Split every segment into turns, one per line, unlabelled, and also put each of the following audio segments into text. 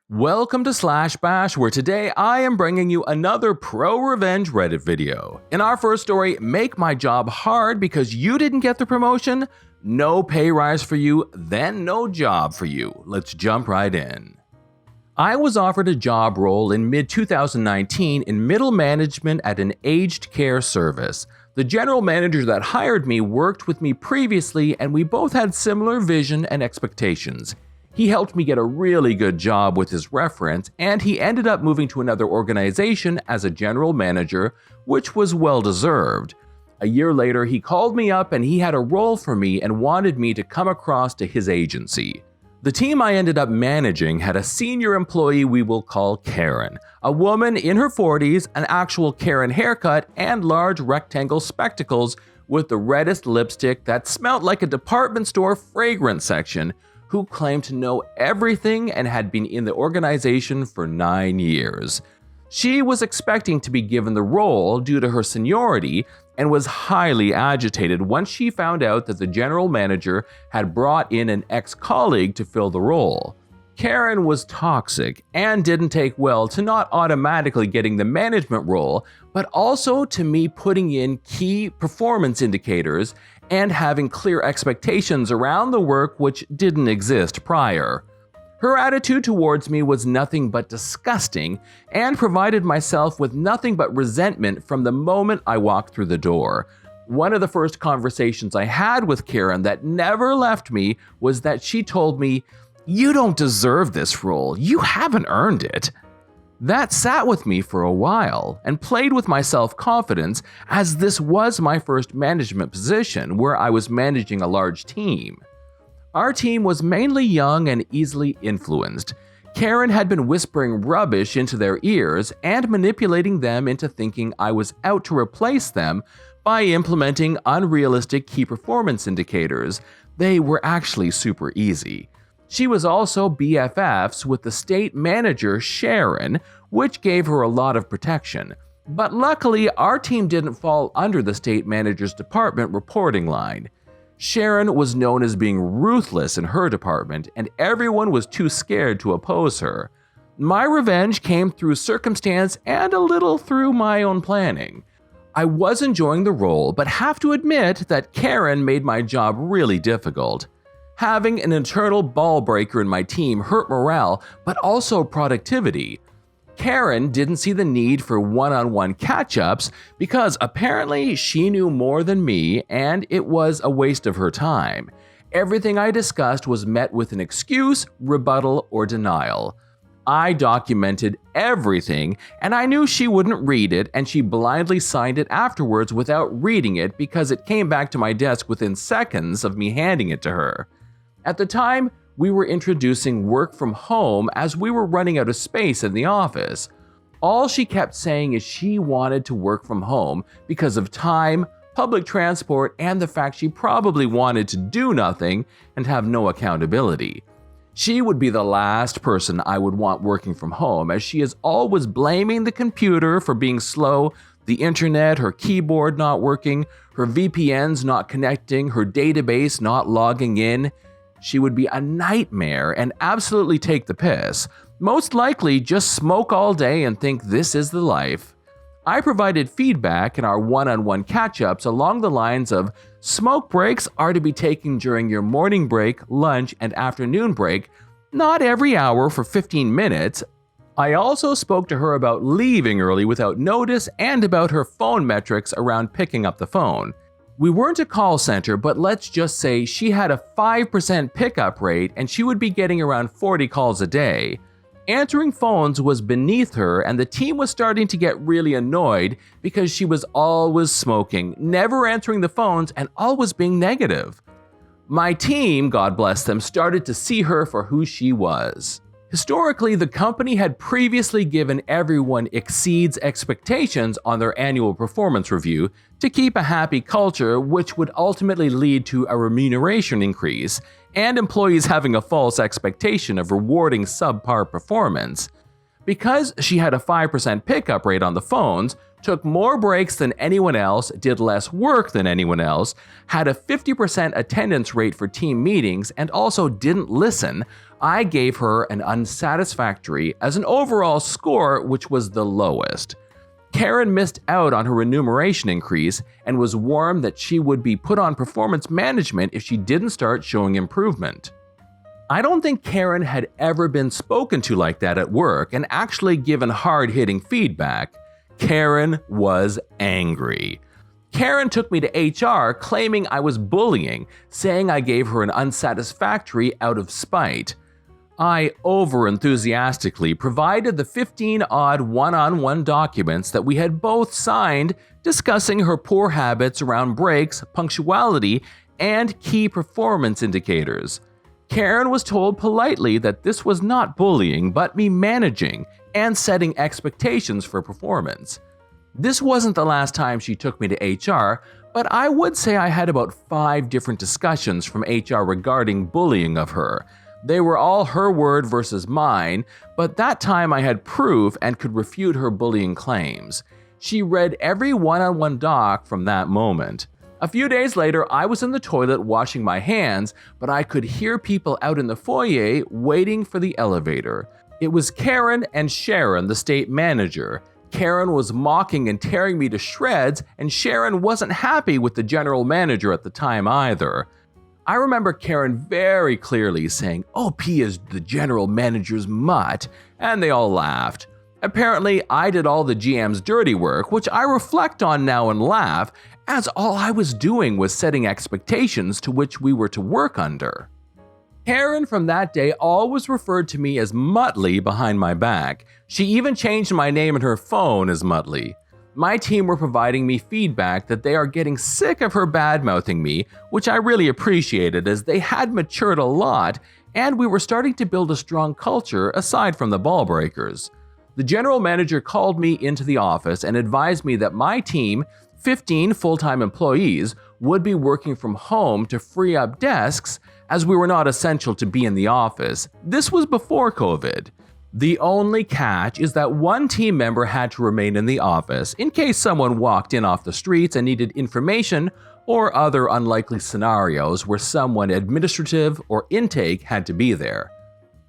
Welcome to Slash Bash, where today I am bringing you another pro-revenge Reddit video. In our first story, make my job hard because you didn't get the promotion? No pay rise for you, then no job for you. Let's jump right in. I was offered a job role in mid-2019 in middle management at an aged care service. The general manager that hired me worked with me previously, and we both had similar vision and expectations. He helped me get a really good job with his reference, and he ended up moving to another organization as a general manager, which was well deserved. A year later, he called me up and he had a role for me and wanted me to come across to his agency. The team I ended up managing had a senior employee we will call Karen, a woman in her 40s, an actual Karen haircut, and large rectangle spectacles with the reddest lipstick that smelled like a department store fragrance section, who claimed to know everything and had been in the organization for 9 years. She was expecting to be given the role due to her seniority and was highly agitated once she found out that the general manager had brought in an ex-colleague to fill the role. Karen was toxic and didn't take well to not automatically getting the management role, but also to me putting in key performance indicators and having clear expectations around the work which didn't exist prior. Her attitude towards me was nothing but disgusting and provided myself with nothing but resentment from the moment I walked through the door. One of the first conversations I had with Karen that never left me was that she told me, "You don't deserve this role. You haven't earned it." That sat with me for a while and played with my self-confidence, as this was my first management position where I was managing a large team. Our team was mainly young and easily influenced. Karen had been whispering rubbish into their ears and manipulating them into thinking I was out to replace them by implementing unrealistic key performance indicators. They were actually super easy. She was also BFFs with the state manager, Sharon, which gave her a lot of protection. But luckily, our team didn't fall under the state manager's department reporting line. Sharon was known as being ruthless in her department, and everyone was too scared to oppose her. My revenge came through circumstance and a little through my own planning. I was enjoying the role, but have to admit that Karen made my job really difficult. Having an internal ball breaker in my team hurt morale, but also productivity. Karen didn't see the need for one-on-one catch-ups because apparently she knew more than me and it was a waste of her time. Everything I discussed was met with an excuse, rebuttal, or denial. I documented everything and I knew she wouldn't read it, and she blindly signed it afterwards without reading it because it came back to my desk within seconds of me handing it to her. At the time, we were introducing work from home as we were running out of space in the office. All she kept saying is she wanted to work from home because of time, public transport, and the fact she probably wanted to do nothing and have no accountability. She would be the last person I would want working from home, as she is always blaming the computer for being slow, the internet, her keyboard not working, her VPNs not connecting, her database not logging in. She would be a nightmare and absolutely take the piss. Most likely just smoke all day and think this is the life. I provided feedback in our one-on-one catch-ups along the lines of smoke breaks are to be taken during your morning break, lunch, and afternoon break, not every hour for 15 minutes. I also spoke to her about leaving early without notice and about her phone metrics around picking up the phone. We weren't a call center, but let's just say she had a 5% pickup rate and she would be getting around 40 calls a day. Answering phones was beneath her, and the team was starting to get really annoyed because she was always smoking, never answering the phones, and always being negative. My team, God bless them, started to see her for who she was. Historically, the company had previously given everyone exceeds expectations on their annual performance review to keep a happy culture, which would ultimately lead to a remuneration increase and employees having a false expectation of rewarding subpar performance. Because she had a 5% pickup rate on the phones, took more breaks than anyone else, did less work than anyone else, had a 50% attendance rate for team meetings, and also didn't listen, I gave her an unsatisfactory as an overall score which was the lowest. Karen missed out on her remuneration increase and was warned that she would be put on performance management if she didn't start showing improvement. I don't think Karen had ever been spoken to like that at work and actually given hard-hitting feedback. Karen was angry. Karen took me to HR claiming I was bullying, saying I gave her an unsatisfactory out of spite. I over-enthusiastically provided the 15-odd one-on-one documents that we had both signed discussing her poor habits around breaks, punctuality, and key performance indicators. Karen was told politely that this was not bullying but me managing and setting expectations for performance. This wasn't the last time she took me to HR, but I would say I had about 5 different discussions from HR regarding bullying of her. They were all her word versus mine, but that time I had proof and could refute her bullying claims. She read every one-on-one doc from that moment. A few days later, I was in the toilet washing my hands, but I could hear people out in the foyer waiting for the elevator. It was Karen and Sharon, the state manager. Karen was mocking and tearing me to shreds, and Sharon wasn't happy with the general manager at the time either. I remember Karen very clearly saying, "OP is the general manager's mutt," and they all laughed. Apparently, I did all the GM's dirty work, which I reflect on now and laugh, as all I was doing was setting expectations to which we were to work under. Karen from that day always referred to me as Muttley behind my back. She even changed my name in her phone as Muttley. My team were providing me feedback that they are getting sick of her bad-mouthing me, which I really appreciated as they had matured a lot and we were starting to build a strong culture aside from the ball breakers. The general manager called me into the office and advised me that my team, 15 full-time employees, would be working from home to free up desks as we were not essential to be in the office. This was before COVID. The only catch is that one team member had to remain in the office in case someone walked in off the streets and needed information or other unlikely scenarios where someone administrative or intake had to be there.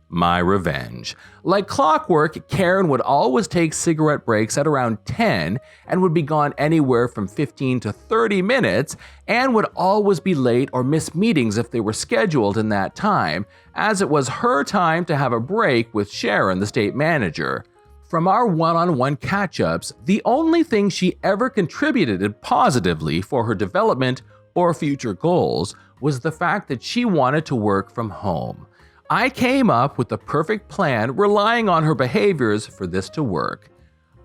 My revenge. Like clockwork, Karen would always take cigarette breaks at around 10 and would be gone anywhere from 15 to 30 minutes and would always be late or miss meetings if they were scheduled in that time, as it was her time to have a break with Sharon, the state manager. From our one-on-one catch-ups, the only thing she ever contributed positively for her development or future goals was the fact that she wanted to work from home. I came up with the perfect plan relying on her behaviors for this to work.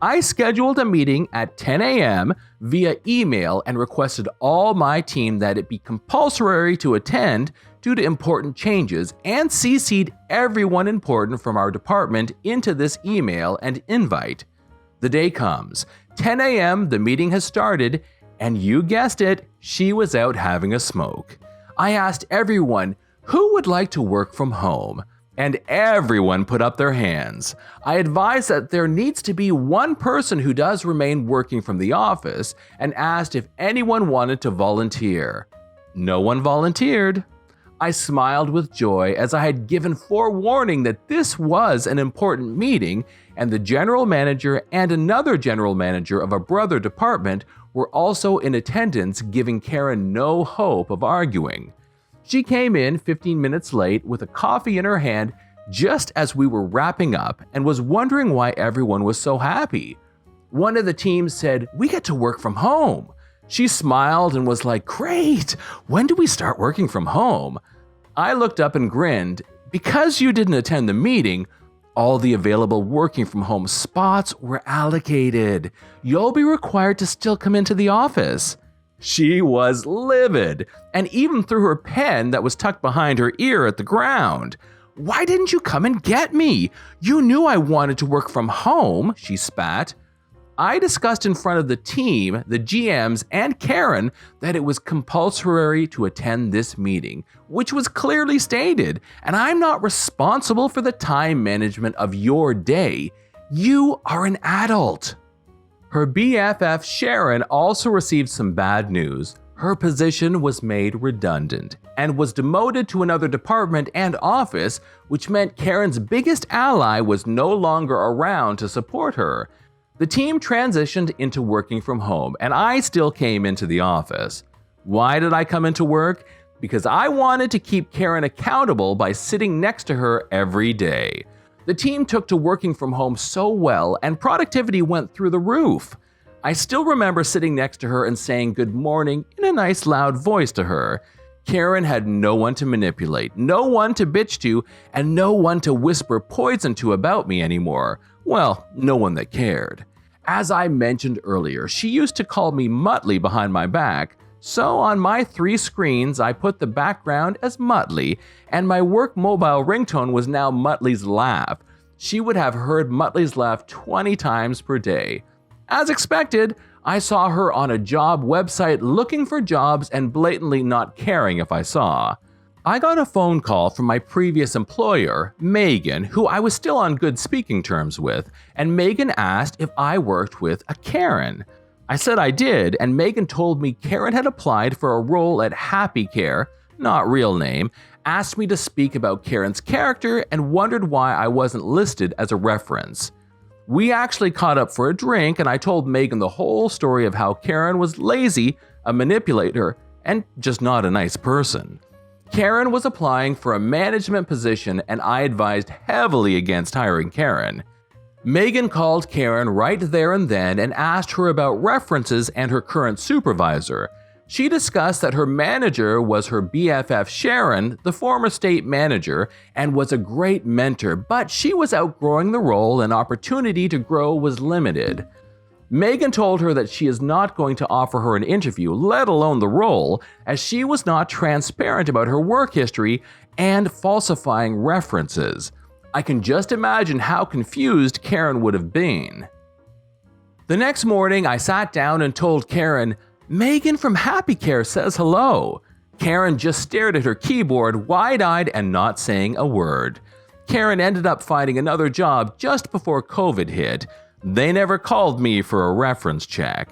I scheduled a meeting at 10 a.m. via email and requested all my team that it be compulsory to attend due to important changes and CC'd everyone important from our department into this email and invite. The day comes. 10 a.m. the meeting has started, and you guessed it, she was out having a smoke. I asked everyone, who would like to work from home? And everyone put up their hands. I advised that there needs to be one person who does remain working from the office and asked if anyone wanted to volunteer. No one volunteered. I smiled with joy as I had given forewarning that this was an important meeting, and the general manager and another general manager of a brother department were also in attendance, giving Karen no hope of arguing. She came in 15 minutes late with a coffee in her hand just as we were wrapping up and was wondering why everyone was so happy. One of the team said, "We get to work from home." She smiled and was like, "Great, when do we start working from home?" I looked up and grinned. "Because you didn't attend the meeting, all the available working from home spots were allocated. You'll be required to still come into the office." She was livid and even threw her pen that was tucked behind her ear at the ground. "Why didn't you come and get me? You knew I wanted to work from home," she spat. I discussed in front of the team, the GMs, and Karen that it was compulsory to attend this meeting, which was clearly stated, and I'm not responsible for the time management of your day. You are an adult." Her BFF Sharon also received some bad news. Her position was made redundant and was demoted to another department and office, which meant Karen's biggest ally was no longer around to support her. The team transitioned into working from home, and I still came into the office. Why did I come into work? Because I wanted to keep Karen accountable by sitting next to her every day. The team took to working from home so well, and productivity went through the roof. I still remember sitting next to her and saying good morning in a nice loud voice to her. Karen had no one to manipulate, no one to bitch to, and no one to whisper poison to about me anymore. Well, no one that cared. As I mentioned earlier, she used to call me Muttley behind my back, so on my 3 screens I put the background as Muttley, and my work mobile ringtone was now Muttley's laugh. She would have heard Muttley's laugh 20 times per day. As expected, I saw her on a job website looking for jobs and blatantly not caring if I saw. I got a phone call from my previous employer, Megan, who I was still on good speaking terms with, and Megan asked if I worked with a Karen. I said I did, and Megan told me Karen had applied for a role at Happy Care, not real name, asked me to speak about Karen's character, and wondered why I wasn't listed as a reference. We actually caught up for a drink, and I told Megan the whole story of how Karen was lazy, a manipulator, and just not a nice person. Karen was applying for a management position, and I advised heavily against hiring Karen. Megan called Karen right there and then and asked her about references and her current supervisor. She discussed that her manager was her BFF Sharon, the former state manager, and was a great mentor, but she was outgrowing the role and opportunity to grow was limited. Megan told her that she is not going to offer her an interview, let alone the role, as she was not transparent about her work history and falsifying references. I can just imagine how confused Karen would have been. The next morning, I sat down and told Karen, "Megan from Happy Care says hello." Karen just stared at her keyboard, wide-eyed and not saying a word. Karen ended up finding another job just before COVID hit. They never called me for a reference check.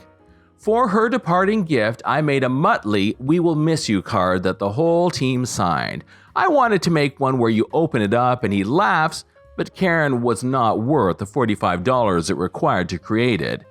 For her departing gift, I made a Muttley "We will miss you" card that the whole team signed. I wanted to make one where you open it up and he laughs, but Karen was not worth the $45 it required to create it.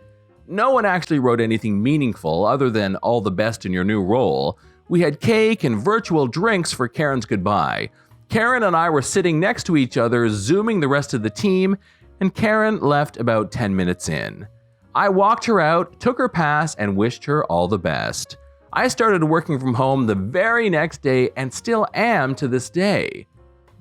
No one actually wrote anything meaningful other than "all the best in your new role." We had cake and virtual drinks for Karen's goodbye. Karen and I were sitting next to each other, zooming the rest of the team, and Karen left about 10 minutes in. I walked her out, took her pass, and wished her all the best. I started working from home the very next day and still am to this day.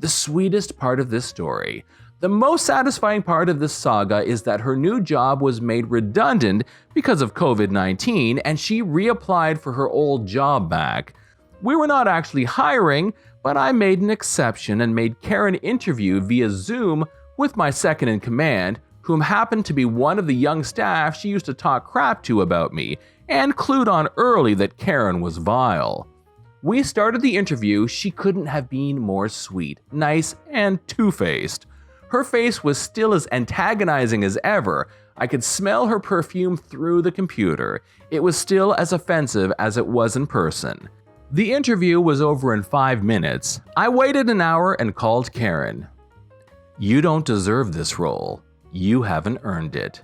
The sweetest part of this story, the most satisfying part of this saga, is that her new job was made redundant because of COVID-19 and she reapplied for her old job back. We were not actually hiring, but I made an exception and made Karen interview via Zoom with my second in command, whom happened to be one of the young staff she used to talk crap to about me, and clued on early that Karen was vile. We started the interview. She couldn't have been more sweet, nice, and two-faced. Her face was still as antagonizing as ever. I could smell her perfume through the computer. It was still as offensive as it was in person. The interview was over in 5 minutes. I waited an hour and called Karen. "You don't deserve this role. You haven't earned it."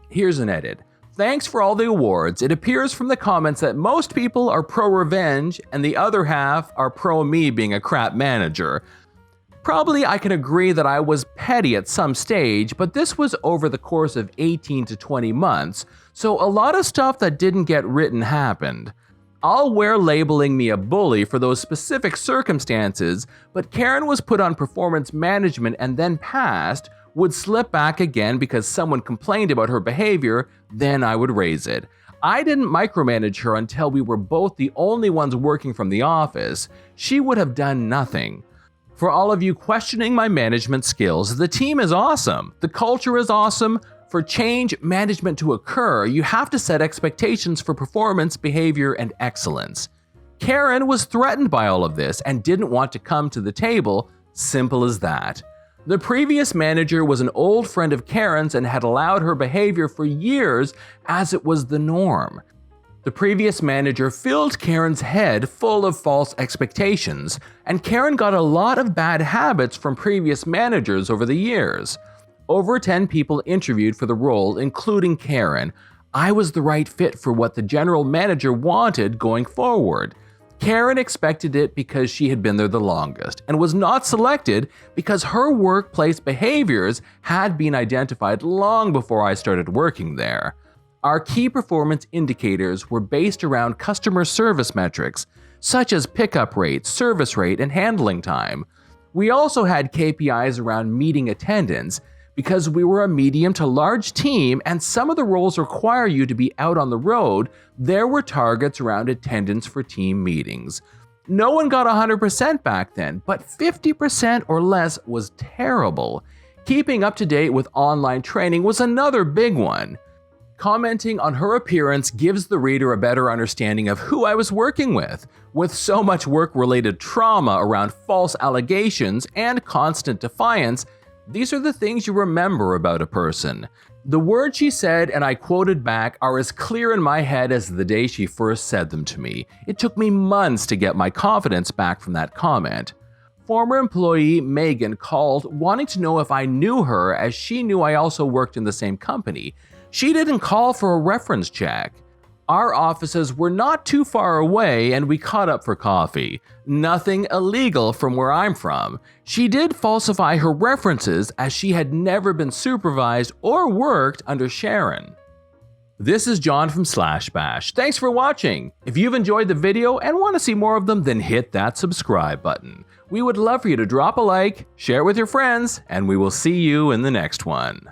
Here's an edit. Thanks for all the awards. It appears from the comments that most people are pro-revenge and the other half are pro-me being a crap manager. Probably I can agree that I was petty at some stage, but this was over the course of 18 to 20 months, so a lot of stuff that didn't get written happened. I'll wear labeling me a bully for those specific circumstances, but Karen was put on performance management and then passed, would slip back again because someone complained about her behavior, then I would raise it. I didn't micromanage her until we were both the only ones working from the office. She would have done nothing. For all of you questioning my management skills, the team is awesome. The culture is awesome. For change management to occur, you have to set expectations for performance, behavior, and excellence. Karen was threatened by all of this and didn't want to come to the table. Simple as that. The previous manager was an old friend of Karen's and had allowed her behavior for years as it was the norm. The previous manager filled Karen's head full of false expectations, and Karen got a lot of bad habits from previous managers over the years. Over 10 people interviewed for the role, including Karen. I was the right fit for what the general manager wanted going forward. Karen expected it because she had been there the longest, and was not selected because her workplace behaviors had been identified long before I started working there. Our key performance indicators were based around customer service metrics, such as pickup rate, service rate, and handling time. We also had KPIs around meeting attendance, because we were a medium to large team and some of the roles require you to be out on the road. There were targets around attendance for team meetings. No one got 100% back then, but 50% or less was terrible. Keeping up to date with online training was another big one. Commenting on her appearance gives the reader a better understanding of who I was working with. With so much work-related trauma around false allegations and constant defiance, these are the things you remember about a person. The words she said, and I quoted back, are as clear in my head as the day she first said them to me. It took me months to get my confidence back from that comment. Former employee Megan called wanting to know if I knew her, as she knew I also worked in the same company. She didn't call for a reference check. Our offices were not too far away and we caught up for coffee. Nothing illegal from where I'm from. She did falsify her references as she had never been supervised or worked under Sharon. This is John from /bash. Thanks for watching. If you've enjoyed the video and want to see more of them, then hit that subscribe button. We would love for you to drop a like, share it with your friends, and we will see you in the next one.